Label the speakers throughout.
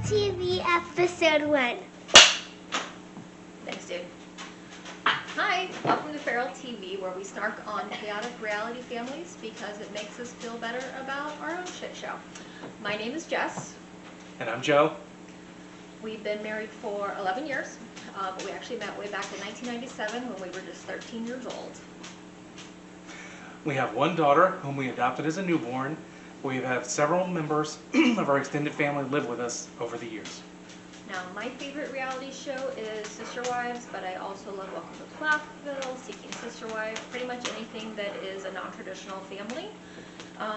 Speaker 1: TV episode 1.
Speaker 2: Thanks, dude. Hi, welcome to Feral TV, where we snark on chaotic reality families because it makes us feel better about our own shit show. My name is Jess.
Speaker 3: And I'm Joe.
Speaker 2: We've been married for 11 years, but we actually met way back in 1997 when we were just 13 years old.
Speaker 3: We have one daughter whom we adopted as a newborn. We've had several members of our extended family live with us over the years.
Speaker 2: Now, my favorite reality show is Sister Wives, but I also love Welcome to Plathville, Seeking Sister Wife, pretty much anything that is a non-traditional family.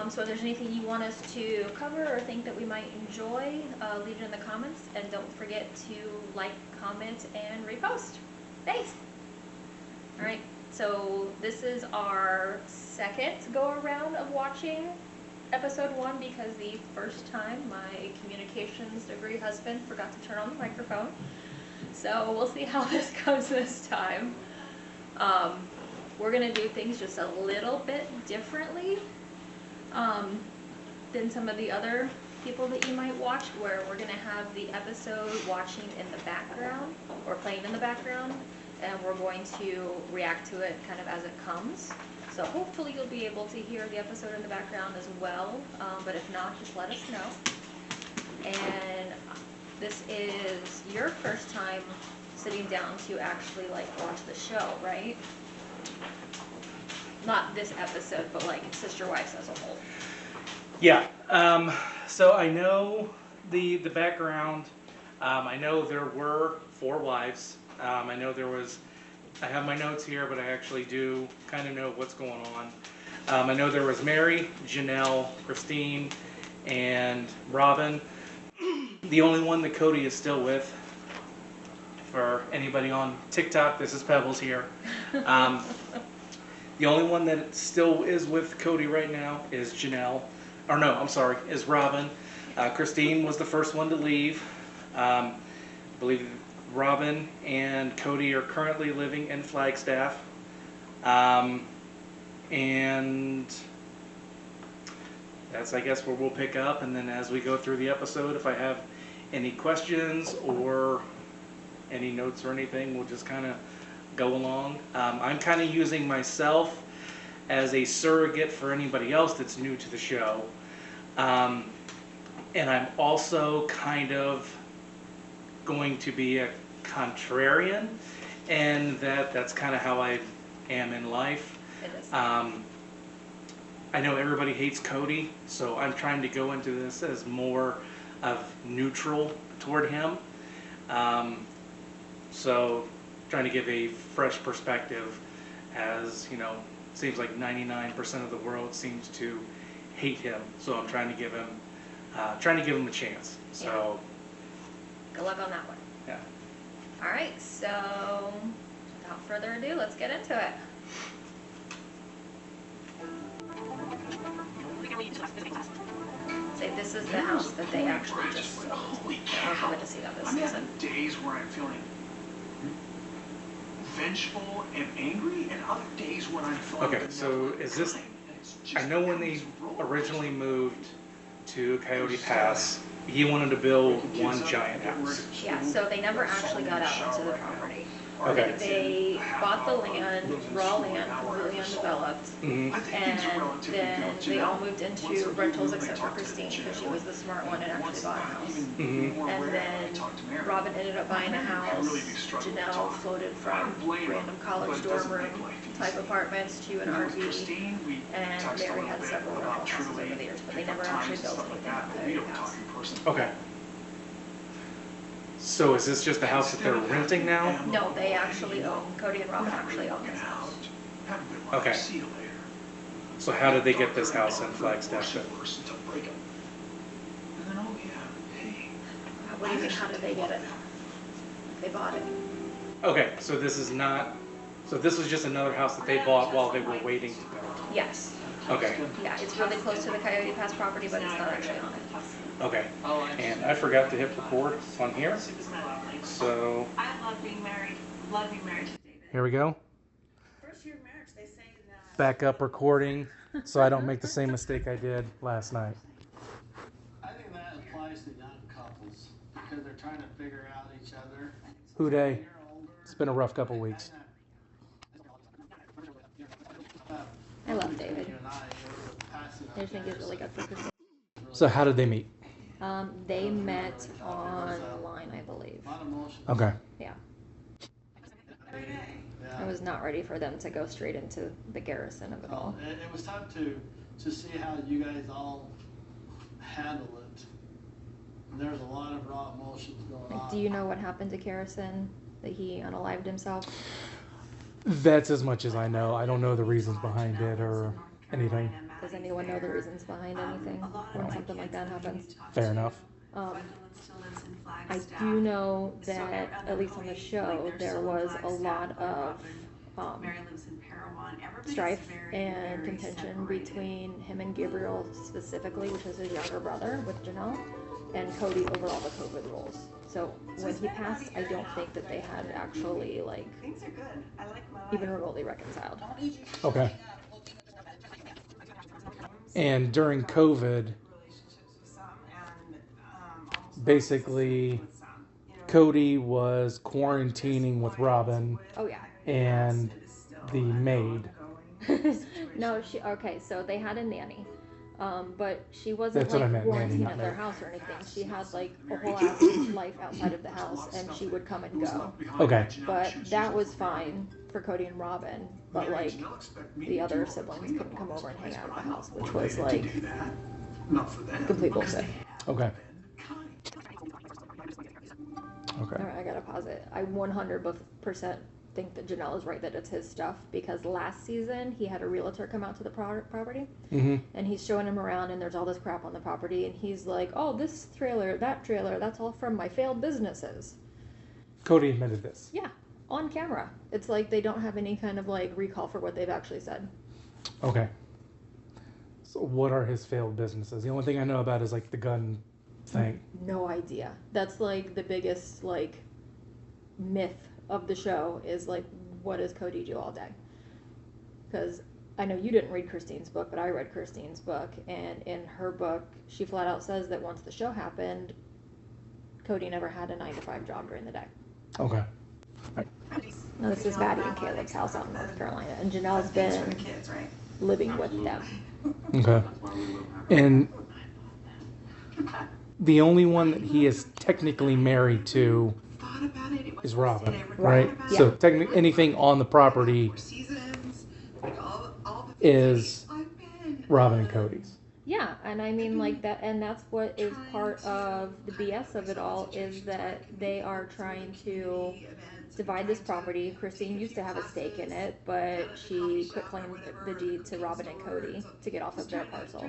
Speaker 2: So if there's anything you want us to cover or think that we might enjoy, leave it in the comments, and don't forget to like, comment, and repost. Thanks! Alright, so this is our second go-around of watching episode 1 because the first time my communications degree husband forgot to turn on the microphone. So we'll see how this goes this time. We're going to do things just a little bit differently than some of the other people that you might watch, where we're going to have the episode watching in the background or playing in the background, and we're going to react to it kind of as it comes. So hopefully you'll be able to hear the episode in the background as well, but if not, just let us know. And this is your first time sitting down to actually like watch the show, right? Not this episode, but like Sister Wives as a whole.
Speaker 3: Yeah, so I know the background. I know there were 4 wives. I know there was, I have my notes here, but I actually do kind of know what's going on. I know there was Mary, Janelle, Christine, and Robin. The only one that Cody is still with, for anybody on TikTok, this is Pebbles here. The only one that still is with Cody right now is Janelle. Or no, I'm sorry, is Robin. Christine was the first one to leave. I believe Robin and Cody are currently living in Flagstaff. And that's, I guess, where we'll pick up. And then as we go through the episode, if I have any questions or any notes or anything, we'll just kind of go along. I'm kind of using myself as a surrogate for anybody else that's new to the show. And I'm also kind of going to be a contrarian, and that's kind of how I am in life.
Speaker 2: It is.
Speaker 3: I know everybody hates Cody, so I'm trying to go into this as more of neutral toward him. So trying to give a fresh perspective, as you know, seems like 99% of the world seems to hate him. So I'm trying to give him a chance. So
Speaker 2: yeah. Good luck on that one.
Speaker 3: Yeah.
Speaker 2: All right, so without further ado, let's get into it. Say this is the house that they actually just sold. I'm going to see that this season.
Speaker 4: Days where I'm feeling vengeful and angry, and other days when I'm feeling.
Speaker 3: Okay, so is this? I know when they originally moved to Coyote Pass, he wanted to build one giant house.
Speaker 2: Yeah, so they never actually got out onto the property.
Speaker 3: Okay.
Speaker 2: They bought the land, raw land, completely undeveloped, and then they all moved into rentals except for Christine, because she was the smart one and actually bought a house. And then Robin ended up buying a house. Janelle floated from random college dorm room type apartments to an RV, and Mary had several rental houses over the years, but they never actually built anything out there.
Speaker 3: Okay. So is this just a house that they're renting now?
Speaker 2: No, they actually own, Cody and Robin actually own this house.
Speaker 3: Okay. So how did they get this house in Flagstaff?
Speaker 2: What do you mean, how did they get it? They bought it.
Speaker 3: Okay, so this is not, so this was just another house that they bought while they were waiting to build?
Speaker 2: Yes.
Speaker 3: Okay.
Speaker 2: Yeah, it's really close to the Coyote Pass property, but it's not actually on it.
Speaker 3: Okay. And I forgot to hit record on here. So
Speaker 5: I love being married. Love being married to David.
Speaker 3: here we go.
Speaker 5: First year of marriage, they say that.
Speaker 3: Back up recording so I don't make the same mistake I did last night.
Speaker 6: I think that applies to young couples. trying to figure out each other.
Speaker 3: Who they?
Speaker 6: You're older.
Speaker 3: It's been a rough couple weeks.
Speaker 2: I love David.
Speaker 6: You and I were passing
Speaker 2: I just think he's really good for Christine.
Speaker 3: So how did they meet?
Speaker 2: They met online, I believe.
Speaker 6: A lot of emotions.
Speaker 3: Okay.
Speaker 2: Yeah.
Speaker 6: Yeah.
Speaker 2: I was not ready for them to go straight into the garrison of it all.
Speaker 6: It was time to see how you guys all handle it. And there's a lot of raw emotions going on.
Speaker 2: Do you know what happened to Garrison? That he unalived himself?
Speaker 3: That's as much as I know. I don't know the reasons behind it or anything.
Speaker 2: Does anyone know the reasons behind anything when something like that happens?
Speaker 3: Fair enough.
Speaker 2: I do know that, at least on the show, there was a lot of strife and contention between him and Gabriel specifically, which is his younger brother, with Janelle, and Cody over all the COVID rules. So when he passed, I don't think that they had actually, like,
Speaker 5: Things are good. I like my life.
Speaker 2: even remotely reconciled.
Speaker 3: Okay. And during COVID,
Speaker 5: Relationships with some and almost
Speaker 3: basically,
Speaker 5: with some. You know,
Speaker 3: Cody was quarantining with Robin
Speaker 2: Oh yeah.
Speaker 3: and
Speaker 5: it is still
Speaker 3: the
Speaker 5: an
Speaker 3: maid.
Speaker 5: ongoing
Speaker 2: No, okay, so they had a nanny. But she wasn't
Speaker 3: That's what I
Speaker 2: like
Speaker 3: meant, nanny,
Speaker 2: quarantined
Speaker 3: not
Speaker 2: at their
Speaker 3: maid.
Speaker 2: house or anything. She had like a whole ass life outside of the house, and she would come and go.
Speaker 3: Okay.
Speaker 2: But that was fine for Cody and Robin. But like the other siblings couldn't come over and hang out at the house, which was like complete bullshit.
Speaker 3: Okay. Okay.
Speaker 2: All right, I gotta pause it. I 100% think that Janelle is right that it's his stuff, because last season he had a realtor come out to the property, and he's showing him around, and there's all this crap on the property, and he's like, "Oh, this trailer, that's all from my failed businesses."
Speaker 3: Cody admitted this.
Speaker 2: Yeah, on camera. It's like they don't have any kind of like recall for what they've actually said.
Speaker 3: Okay. So what are his failed businesses? The only thing I know about is like the gun thing.
Speaker 2: No idea. That's like the biggest like myth of the show is like, what does Cody do all day? Because I know you didn't read Christine's book, but I read Christine's book, and in her book, she flat out says that once the show happened, Cody never had a 9-to-5 job during the day.
Speaker 3: Okay.
Speaker 2: Now, this is Maddie and Caleb's house out in North Carolina, and Janelle's been
Speaker 5: kids, right?
Speaker 2: living with them.
Speaker 3: Okay. And the only one that he is technically married to
Speaker 5: Thought about it. It was
Speaker 3: is Robin,
Speaker 5: everything
Speaker 3: right?
Speaker 5: about
Speaker 3: So
Speaker 5: it.
Speaker 3: technically anything on the property
Speaker 5: Four seasons, like all the
Speaker 3: is
Speaker 5: I've been.
Speaker 3: Robin and Cody's.
Speaker 2: Yeah, and I mean like that, and that's what is part of the BS of it all, is that they are trying to divide this property. Christine used to have a stake in it, but she quit claimed the deed to Robin and Cody to get off of their parcel,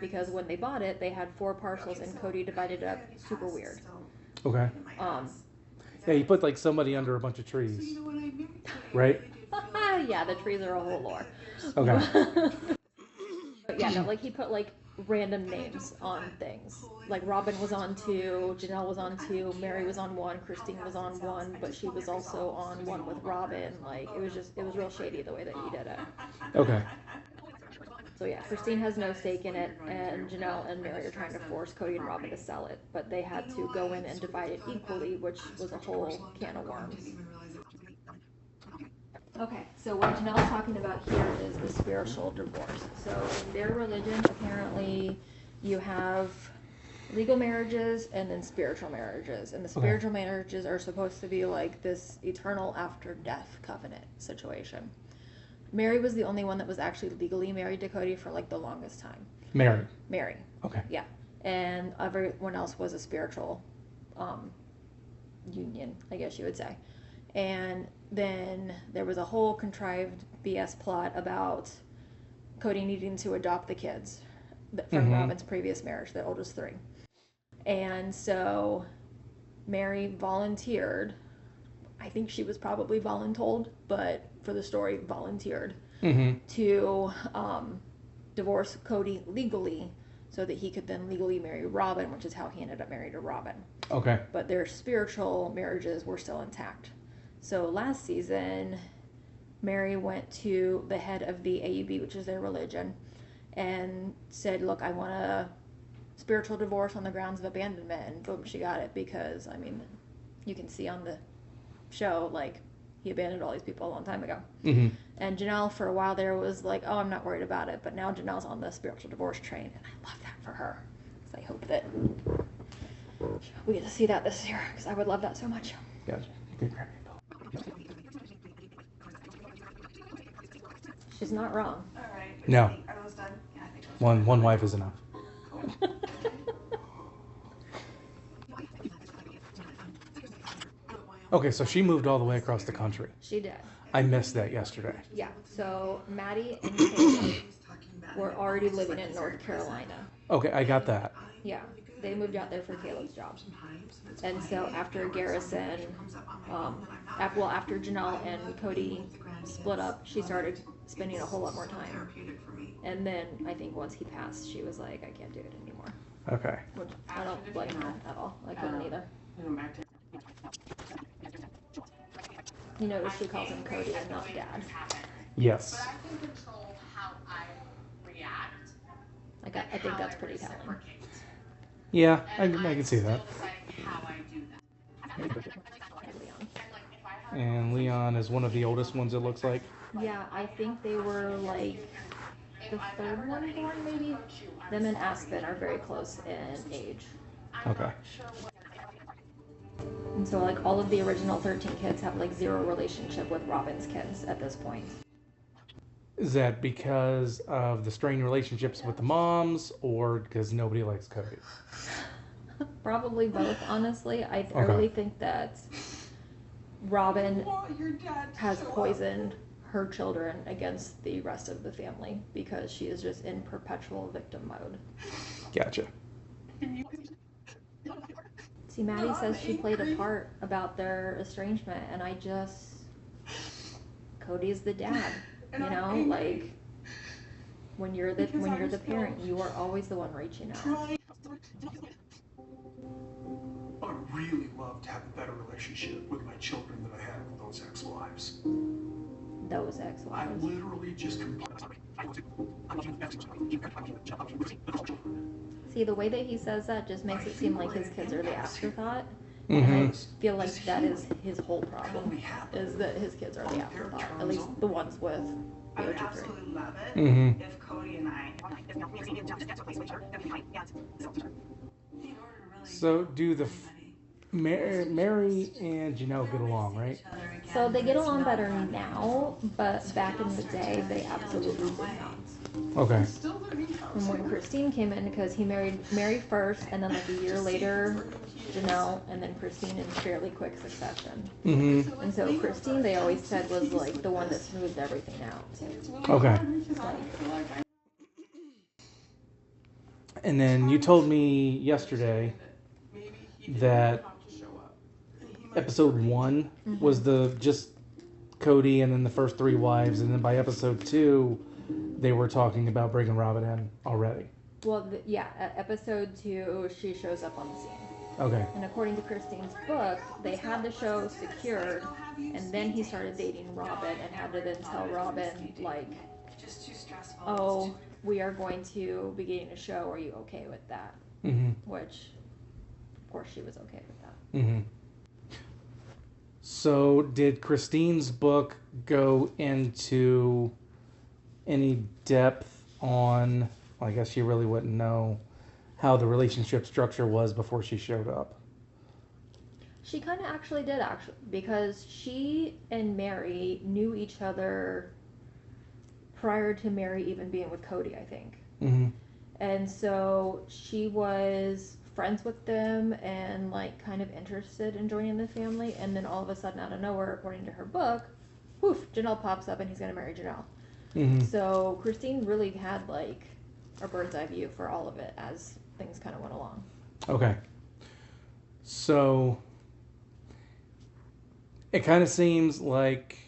Speaker 2: because when they bought it, they had 4 parcels, and Cody divided it up super weird.
Speaker 3: Okay. Yeah, he put like somebody under a bunch of trees, right?
Speaker 2: Yeah, the trees are a whole lore.
Speaker 3: Okay.
Speaker 2: But yeah, no, like he put like random names on things. Like Robin was on 2, Janelle was on 2, Mary was on 1, Christine was on 1, but she was also on 1 with Robin. Like it was real shady the way that he did it.
Speaker 3: Okay.
Speaker 2: So yeah, Christine has no stake in it, and Janelle and Mary are trying to force Cody and Robin to sell it, but they had to go in and divide it equally, which was a whole can of worms. Okay, so what Janelle's talking about here is the spiritual divorce. So in their religion, apparently, you have legal marriages and then spiritual marriages. And the spiritual marriages are supposed to be like this eternal after death covenant situation. Mary was the only one that was actually legally married to Cody for like the longest time. Mary.
Speaker 3: Okay.
Speaker 2: Yeah. And everyone else was a spiritual union, I guess you would say. And then there was a whole contrived BS plot about Cody needing to adopt the kids from Robin's previous marriage, the oldest 3. And so Mary volunteered. I think she was probably voluntold, but for the story, volunteered to divorce Cody legally so that he could then legally marry Robin, which is how he ended up married to Robin.
Speaker 3: Okay.
Speaker 2: But their spiritual marriages were still intact. So last season, Mary went to the head of the AUB, which is their religion, and said, look, I want to spiritual divorce on the grounds of abandonment, and boom, she got it because, I mean, you can see on the show, like, he abandoned all these people a long time ago.
Speaker 7: Mm-hmm.
Speaker 2: And Janelle, for a while there, was like, oh, I'm not worried about it. But now Janelle's on the spiritual divorce train, and I love that for her. So I hope that we get to see that this year, because I would love that so much.
Speaker 7: Gotcha. You can grab me, Bill.
Speaker 2: She's not wrong.
Speaker 5: All right.
Speaker 7: No.
Speaker 5: Are those done? Yeah, I think those
Speaker 7: One wife is enough. Okay, so she moved all the way across the country.
Speaker 2: She did.
Speaker 7: I missed that yesterday.
Speaker 2: Yeah. So Maddie and Caleb were already living in North Carolina.
Speaker 7: Okay, I got that.
Speaker 2: Yeah. They moved out there for Caleb's job. And so after Garrison, after Janelle and Cody split up, she started spending a whole lot more time. And then I think once he passed, she was like, I can't do it anymore.
Speaker 7: Okay.
Speaker 2: Which I don't blame her at all. I couldn't either. You notice she calls him Cody and not Dad.
Speaker 7: Yes.
Speaker 8: But I can control how I react.
Speaker 2: Like, I think that's pretty telling.
Speaker 7: Yeah, I can see that.
Speaker 8: How I do that.
Speaker 7: And Leon is one of the oldest ones, it looks like.
Speaker 2: Yeah, I think they were like the third one born, maybe. Them and Aspen are very close in age.
Speaker 7: Okay.
Speaker 2: And so, like, all of the original 13 kids have, like, zero relationship with Robin's kids at this point.
Speaker 7: Is that because of the strained relationships with the moms, or because nobody likes Cody?
Speaker 2: Probably both, honestly. I
Speaker 7: Okay.
Speaker 2: really think that Robin has poisoned her children against the rest of the family because she is just in perpetual victim mode.
Speaker 7: Gotcha.
Speaker 2: See, Maddie says she played a part about their estrangement, and Cody's the dad, you know, like, when you're the parent, you are always the one reaching out.
Speaker 4: I'd really love to have a better relationship with my children than I had with those ex-wives.
Speaker 2: Those
Speaker 4: I
Speaker 2: ex-wives.
Speaker 4: literally just
Speaker 2: See, the way that he says that just makes it seem like his kids are the afterthought.
Speaker 7: Mm-hmm.
Speaker 2: And I feel like that is his whole problem, is that his kids are the afterthought, at least the ones with
Speaker 5: I would
Speaker 2: the OG3.
Speaker 5: absolutely love it
Speaker 7: Mm-hmm.
Speaker 5: if Cody and I.
Speaker 7: So do the Mary and Janelle get along, right?
Speaker 2: So they get along better now, but back in the day, they absolutely did not.
Speaker 7: Okay.
Speaker 2: And when Christine came in, because he married Mary first, and then like a year later, Janelle, and then Christine in fairly quick succession.
Speaker 7: Mm-hmm.
Speaker 2: And so Christine, they always said, was like the one that smoothed everything out.
Speaker 7: Okay.
Speaker 2: Like,
Speaker 7: And then you told me yesterday that episode 1 was the just Cody and then the first 3 wives, and then by episode 2 they were talking about bringing Robin in already.
Speaker 2: well, episode 2, she shows up on the scene.
Speaker 7: Okay.
Speaker 2: And according to Christine's book, they had the show secured, and then he started dating Robin and had to then tell Robin, like,
Speaker 5: Just too stressful.
Speaker 2: oh, we are going to be getting a show. Are you okay with that?
Speaker 7: Mm-hmm.
Speaker 2: Which, of course, she was okay with that.
Speaker 7: Mm-hmm. So did Christine's book go into any depth on, well, I guess she really wouldn't know how the relationship structure was before she showed up?
Speaker 2: She kind of actually did, because she and Mary knew each other prior to Mary even being with Cody, I think.
Speaker 7: Mm-hmm.
Speaker 2: And so she was friends with them and like kind of interested in joining the family, and then all of a sudden out of nowhere, according to her book, poof, Janelle pops up and he's going to marry Janelle.
Speaker 7: Mm-hmm.
Speaker 2: So Christine really had like a bird's eye view for all of it as things kind of went along.
Speaker 7: Okay. So it kind of seems like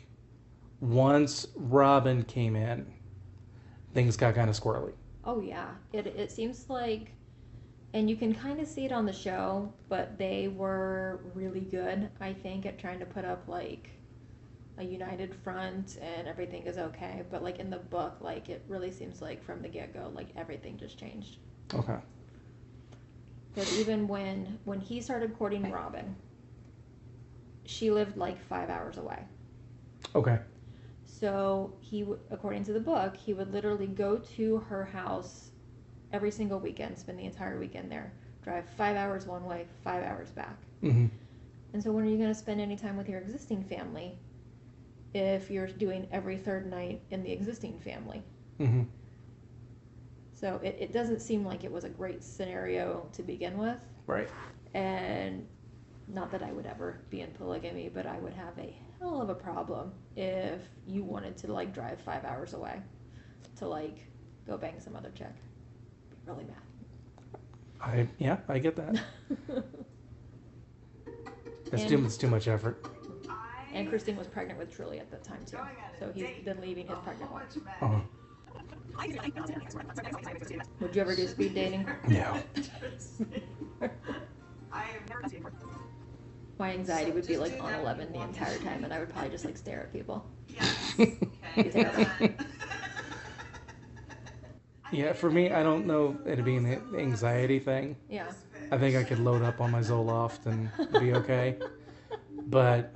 Speaker 7: once Robin came in, things got kind of squirrely.
Speaker 2: Oh yeah, it seems like, and you can kind of see it on the show, but they were really good, I think, at trying to put up like a united front and everything is okay. But like in the book, like it really seems like from the get-go, like everything just changed.
Speaker 7: Okay.
Speaker 2: Because even when he started courting Robin, she lived like 5 hours away.
Speaker 7: Okay.
Speaker 2: So according to the book, he would literally go to her house every single weekend, spend the entire weekend there, drive 5 hours one way, 5 hours back.
Speaker 7: Mm-hmm.
Speaker 2: And so when are you going to spend any time with your existing family if you're doing every third night in the existing family?
Speaker 7: Mm-hmm.
Speaker 2: So it doesn't seem like it was a great scenario to begin with.
Speaker 7: Right.
Speaker 2: And not that I would ever be in polygamy, but I would have a hell of a problem if you wanted to like drive 5 hours away to like go bang some other chick. Be really mad.
Speaker 7: I get that. It's too much effort.
Speaker 2: And Christine was pregnant with Truly at that time too. So he's been leaving his pregnant wife.
Speaker 7: Uh-huh.
Speaker 2: Would you ever do speed dating?
Speaker 7: No.
Speaker 2: My anxiety would be like on 11 the entire time, and I would probably just like stare at people.
Speaker 7: Yeah, for me, I don't know it being an anxiety thing.
Speaker 2: Yeah.
Speaker 7: I think I could load up on my Zoloft and be okay. But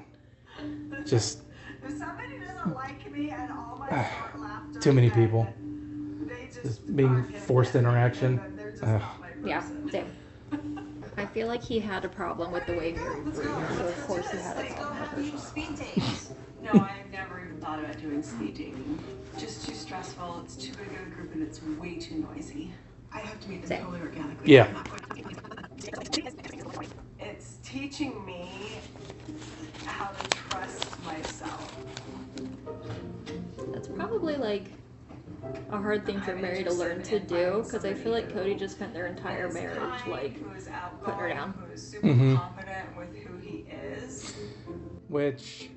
Speaker 7: just
Speaker 5: If somebody doesn't like me and all my short laughter,
Speaker 7: too many
Speaker 5: then
Speaker 7: people.
Speaker 5: they
Speaker 7: Just being
Speaker 5: aren't
Speaker 7: forced
Speaker 5: interested,
Speaker 7: interaction.
Speaker 5: and they're just not my
Speaker 2: Yeah,
Speaker 5: person.
Speaker 2: same. I feel like he had a problem with the way Mary breathed, so of course he had a problem with her.
Speaker 5: Speed dates.
Speaker 9: No, I've never even thought about doing speed dating. Just too stressful, it's too big of a group, and it's way too noisy.
Speaker 5: I have to meet them
Speaker 2: Same.
Speaker 5: totally organically.
Speaker 7: Yeah.
Speaker 5: It's teaching me how to trust myself.
Speaker 2: That's probably like a hard thing for Mary to learn to do, because I feel like Cody just spent their entire marriage like
Speaker 5: Who's
Speaker 2: putting her
Speaker 5: outgoing,
Speaker 2: down.
Speaker 5: who's super
Speaker 7: Mhm.
Speaker 5: confident with who he is.
Speaker 7: Which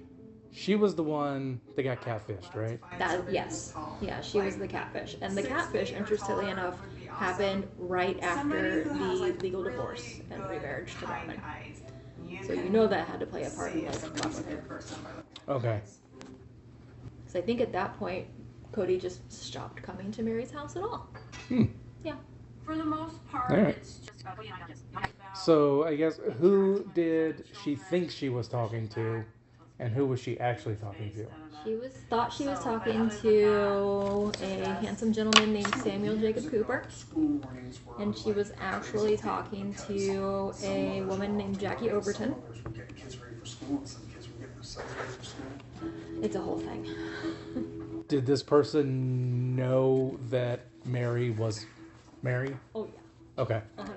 Speaker 7: she was the one that got catfished, right?
Speaker 2: That yes, yeah, she was the catfish, and the catfish, interestingly enough, happened right after the legal divorce and remarriage to Robin. So you know that had to play a part in like fuck with her.
Speaker 7: Okay.
Speaker 2: So I think at that point, Cody just stopped coming to Mary's house at all. Yeah.
Speaker 8: For the most part,
Speaker 7: All right.
Speaker 8: it's just about.
Speaker 7: So I guess who did she think she was talking to, and who was she actually talking to?
Speaker 2: She thought she was talking to a handsome gentleman named Samuel Jacob Cooper,
Speaker 4: School mornings were
Speaker 2: and she was actually talking to a woman named Jackie Overton.
Speaker 4: Others were getting kids ready for school, and some kids were getting themselves ready for school.
Speaker 2: It's a whole thing.
Speaker 7: Did this person know that Mary was Mary?
Speaker 2: Oh yeah,
Speaker 7: Okay.
Speaker 2: 100%.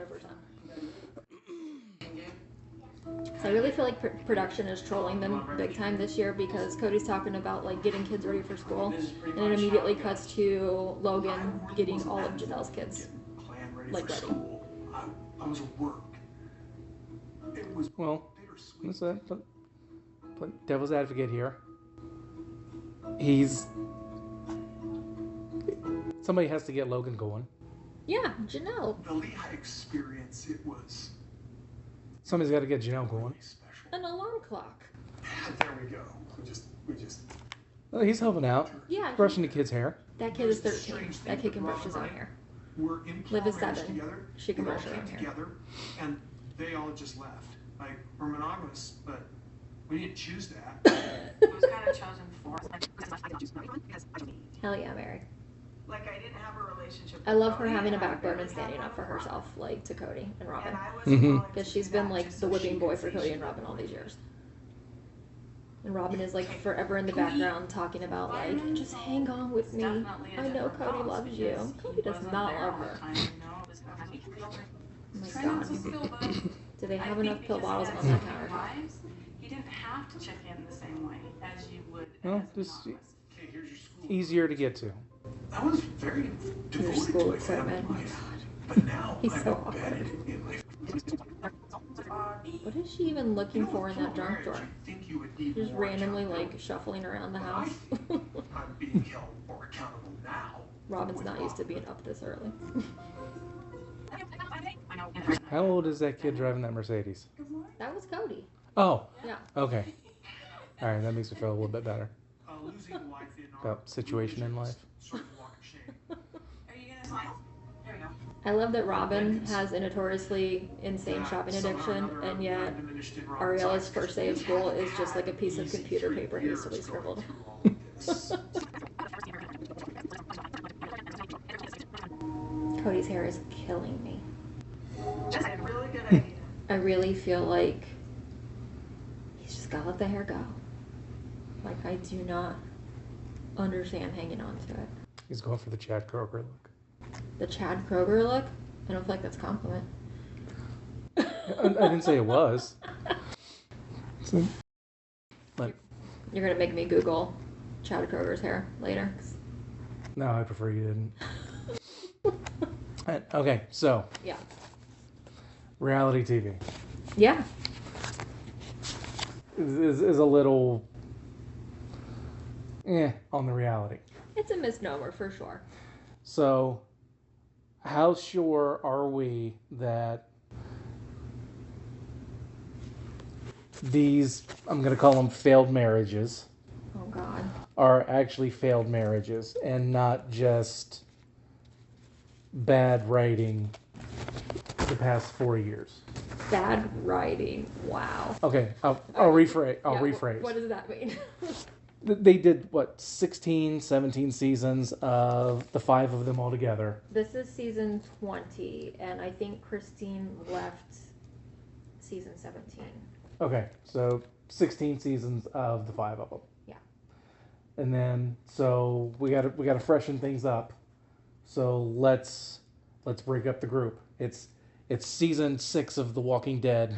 Speaker 2: So I really feel like production is trolling them big time this year, because Cody's talking about like getting kids ready for school, and it immediately cuts to Logan getting all of Janelle's kids.
Speaker 4: Plan ready
Speaker 2: Like
Speaker 4: for
Speaker 2: ready.
Speaker 4: school. I was at work. It was
Speaker 7: Well,
Speaker 4: bittersweet.
Speaker 7: what's that? Play devil's advocate here. Somebody has to get Logan going.
Speaker 2: Yeah, Janelle,
Speaker 4: The Lehigh experience, it was
Speaker 7: Somebody's got to get Janelle going.
Speaker 4: really special.
Speaker 2: an alarm clock.
Speaker 4: There we go. We just
Speaker 7: Oh, he's helping out,
Speaker 2: Yeah,
Speaker 7: brushing the kid's hair.
Speaker 2: that kid is 13. That kid can brush his own hair.
Speaker 4: were in
Speaker 2: Liv is
Speaker 4: marriage
Speaker 2: 7.
Speaker 4: together.
Speaker 2: She can
Speaker 4: we all
Speaker 2: brush her
Speaker 4: came
Speaker 2: own hair.
Speaker 4: together, and they all just left. Like, we're monogamous, but we didn't choose that.
Speaker 9: It was kind of chosen for.
Speaker 2: Hell yeah, Mary.
Speaker 5: Like I didn't have a relationship.
Speaker 2: I
Speaker 5: with
Speaker 2: love her
Speaker 5: Cody,
Speaker 2: having a
Speaker 5: and I
Speaker 2: backbone
Speaker 5: really
Speaker 2: and standing
Speaker 5: had
Speaker 2: up for
Speaker 5: one with
Speaker 2: herself, like to Cody and Robin.
Speaker 5: And I was
Speaker 7: Mhm.
Speaker 5: willing to
Speaker 2: Because she's
Speaker 5: do
Speaker 2: been
Speaker 5: that
Speaker 2: like
Speaker 5: just
Speaker 2: the
Speaker 5: so
Speaker 2: whipping
Speaker 5: she
Speaker 2: boy
Speaker 5: could
Speaker 2: for
Speaker 5: see
Speaker 2: Cody
Speaker 5: she
Speaker 2: and Robin
Speaker 5: was
Speaker 2: all these
Speaker 5: me.
Speaker 2: years. And Robin is like forever in the background talking about like, just hang on with me. I know Cody loves you. Cody does not love her. Oh my god. Do they have enough pill bottles on that countertop?
Speaker 9: You didn't have to check in the same way as you would
Speaker 7: Well,
Speaker 9: as
Speaker 7: just
Speaker 9: monogamous.
Speaker 4: Okay, here's your school.
Speaker 7: easier to get to.
Speaker 4: I was very devoted to
Speaker 2: school
Speaker 4: my family
Speaker 2: equipment.
Speaker 4: life, but now
Speaker 2: He's
Speaker 4: I'm
Speaker 2: so awkward.
Speaker 4: embedded in my
Speaker 2: What is she even looking for in that junk drawer?
Speaker 4: I think you would need
Speaker 2: Just
Speaker 4: more
Speaker 2: randomly
Speaker 4: accountability.
Speaker 2: like shuffling around the
Speaker 4: But
Speaker 2: house.
Speaker 4: I think I'm being held more accountable now.
Speaker 2: Robin's not used to being up this early.
Speaker 7: How old is that kid driving that Mercedes?
Speaker 2: That was Cody.
Speaker 7: Oh,
Speaker 2: Yeah.
Speaker 7: okay. All right, that makes me feel a little bit better
Speaker 4: Losing a wife in our
Speaker 7: about situation in life.
Speaker 4: sort of walk of shame.
Speaker 9: Are you gonna smile? There we go.
Speaker 2: I love that Robin has a notoriously insane shopping addiction, and yet Ariela's first day of school is just like a piece of computer paper hastily scribbled. Cody's hair is killing me.
Speaker 9: Just a really good idea.
Speaker 2: I really feel like he's just gotta let the hair go. Like, I do not understand hanging on to it.
Speaker 7: He's going for the Chad Kroger look.
Speaker 2: The Chad Kroger look? I don't feel like that's a compliment.
Speaker 7: I didn't say it was. But
Speaker 2: You're gonna make me Google Chad Kroger's hair later.
Speaker 7: no, I prefer you didn't. Okay, so
Speaker 2: Yeah.
Speaker 7: reality TV
Speaker 2: Yeah.
Speaker 7: is a little on the reality.
Speaker 2: It's a misnomer for sure.
Speaker 7: So, how sure are we that these, I'm going to call them failed marriages,
Speaker 2: Oh God.
Speaker 7: are actually failed marriages and not just bad writing the past 4 years?
Speaker 2: Bad writing. Wow.
Speaker 7: Okay, I'll rephrase. I'll
Speaker 2: Yeah,
Speaker 7: rephrase.
Speaker 2: What does that mean?
Speaker 7: They did, 16, 17 seasons of the 5 of them all together.
Speaker 2: This is season 20, and I think Christine left season 17.
Speaker 7: Okay, so 16 seasons of the 5 of them.
Speaker 2: Yeah.
Speaker 7: And then, so we got to freshen things up. So let's break up the group. It's season 6 of The Walking Dead,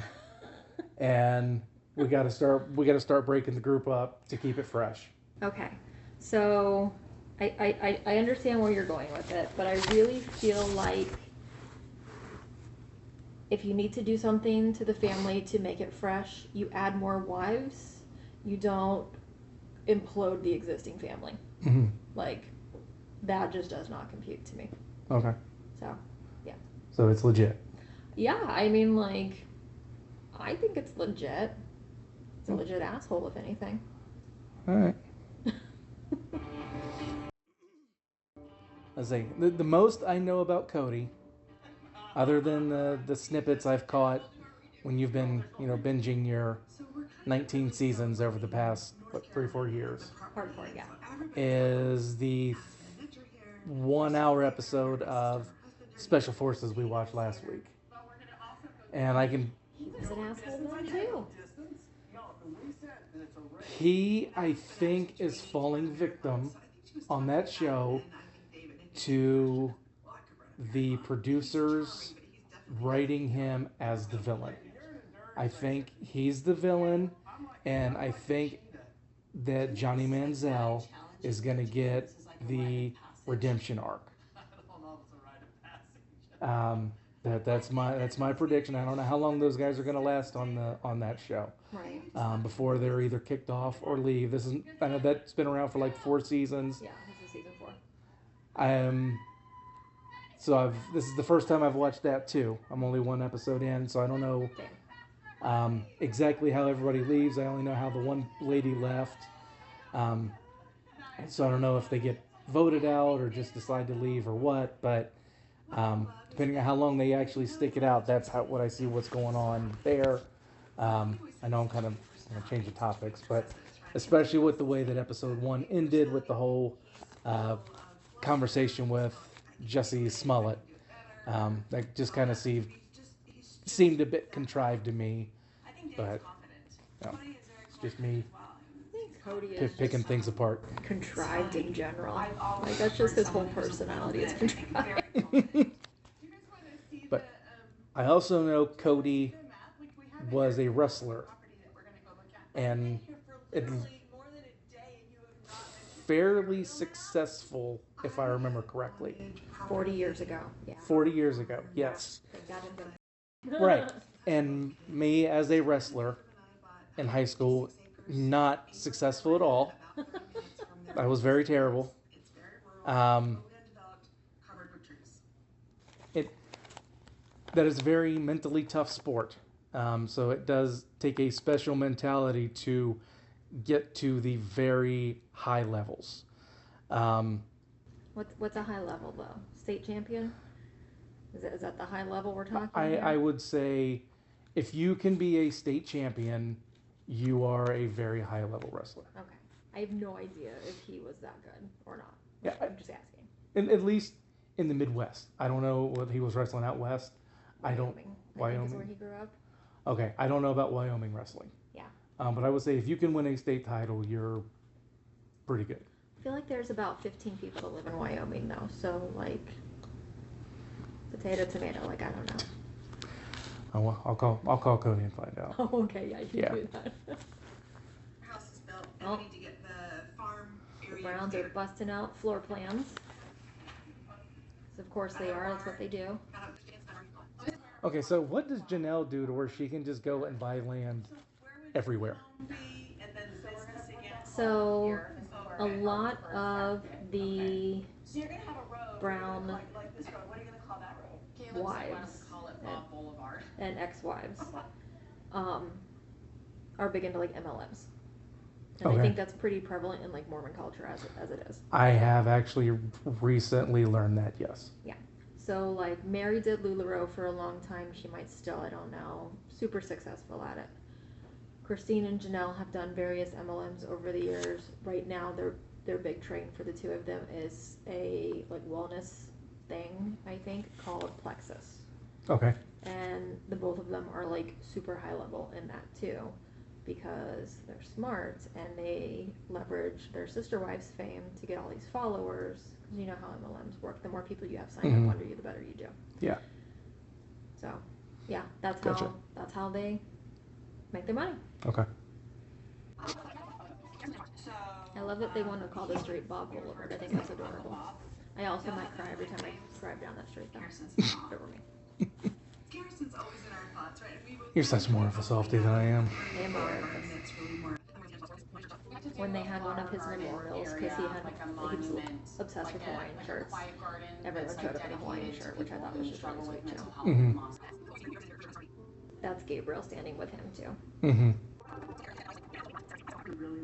Speaker 7: and we got to start breaking the group up to keep it fresh.
Speaker 2: Okay. So I understand where you're going with it, but I really feel like if you need to do something to the family to make it fresh, you add more wives. You don't implode the existing family.
Speaker 7: Mm-hmm.
Speaker 2: Like, that just does not compute to me.
Speaker 7: Okay.
Speaker 2: So, yeah.
Speaker 7: So it's legit.
Speaker 2: Yeah, I mean, like, I think it's legit. It's a legit asshole, if anything.
Speaker 7: All right. Let's see. The most I know about Cody, other than the snippets I've caught when you've been, binging your 19 seasons over the past 3-4 years,
Speaker 2: Hardcore, yeah.
Speaker 7: is the 1 hour episode of Special Forces we watched last week. And I can.
Speaker 2: He was an asshole then, too.
Speaker 7: He, I think, is falling victim on that show to the producers writing him as the villain. I think he's the villain, and I think that Johnny Manziel is going to get the redemption arc. That's my prediction. I don't know how long those guys are going to last on that show.
Speaker 2: Right.
Speaker 7: Before they're either kicked off or leave. I know that's been around for like 4 seasons.
Speaker 2: Yeah, this is season 4.
Speaker 7: This is the first time I've watched that too. I'm only 1 episode in, so I don't know exactly how everybody leaves. I only know how the one lady left. So I don't know if they get voted out or just decide to leave or what. But depending on how long they actually stick it out, that's what I see what's going on there. I know I'm kind of going to change the topics, but especially with the way that episode 1 ended with the whole conversation with Jesse Smollett, that just kind of seemed a bit contrived to me, but it's just me
Speaker 2: Cody is
Speaker 7: picking things apart.
Speaker 2: contrived in general. Like, that's just his whole personality is contrived.
Speaker 7: But I also know Cody was a wrestler, and fairly successful, if I remember correctly.
Speaker 2: 40 years ago. Yeah.
Speaker 7: 40 years ago, yes.
Speaker 2: They got into
Speaker 7: Right. And me as a wrestler in high school, not successful at all. I was very terrible. That is a very mentally tough sport. So it does take a special mentality to get to the very high levels.
Speaker 2: What's a high level though? State champion? Is that the high level we're talking
Speaker 7: I
Speaker 2: here?
Speaker 7: would say if you can be a state champion, you are a very high level wrestler.
Speaker 2: Okay. I have no idea if he was that good or not.
Speaker 7: Yeah,
Speaker 2: I'm just asking.
Speaker 7: At least in the Midwest. I don't know what he was wrestling out west.
Speaker 2: Wyoming. I think is where he grew up.
Speaker 7: Okay, I don't know about Wyoming wrestling.
Speaker 2: Yeah.
Speaker 7: But I would say if you can win a state title, you're pretty good.
Speaker 2: I feel like there's about 15 people that live in Wyoming though, so like potato, tomato, like I don't know.
Speaker 7: Oh, well, I'll call Cody and find out.
Speaker 2: Oh, okay, yeah, you can do that.
Speaker 5: House is built, and
Speaker 2: Oh.
Speaker 5: we need to get the farm
Speaker 2: The
Speaker 5: area
Speaker 2: Browns are
Speaker 5: cleared.
Speaker 2: busting out floor plans. So of course they are, that's what they do.
Speaker 7: Okay, so what does Janelle do to where she can just go and buy land everywhere?
Speaker 5: And then business again.
Speaker 2: So a lot of the
Speaker 9: So you're gonna have a road.
Speaker 2: Brown
Speaker 9: Like this road. What are you gonna call that road?
Speaker 8: Caleb said, why don't
Speaker 2: wives
Speaker 8: we call it Bob Boulevard?
Speaker 2: and ex-wives are big into like MLMs. And I
Speaker 7: Okay.
Speaker 2: think that's pretty prevalent in like Mormon culture as it is.
Speaker 7: I have actually recently learned that, yes.
Speaker 2: Yeah. So like Mary did LuLaRoe for a long time. She might still, I don't know. Super successful at it. Christine and Janelle have done various MLMs over the years. Right now their big train for the two of them is a like wellness thing, I think, called Plexus.
Speaker 7: Okay.
Speaker 2: And the both of them are like super high level in that too, because they're smart and they leverage their sister wives' fame to get all these followers. Because you know how MLMs work. The more people you have sign up under you, the better you do.
Speaker 7: Yeah.
Speaker 2: So, yeah, that's
Speaker 7: Gotcha.
Speaker 2: how they make their money.
Speaker 7: Okay.
Speaker 5: So,
Speaker 2: I love that they want to call the street Bob Boulevard. I think that's adorable. I also might cry every time I drive down that street though. Over me.
Speaker 5: Garrison's always in our thoughts, right? We both
Speaker 7: You're such more of a softie than I am.
Speaker 2: I am aware of
Speaker 5: and
Speaker 2: this.
Speaker 5: it's really more.
Speaker 2: When they had one of his memorials, because he had he was obsessed with Hawaiian shirts. Everyone showed up in a Hawaiian shirt, which I thought was just really sweet too.
Speaker 7: Mhm.
Speaker 2: That's Gabriel standing with him too.
Speaker 7: Mm-hmm.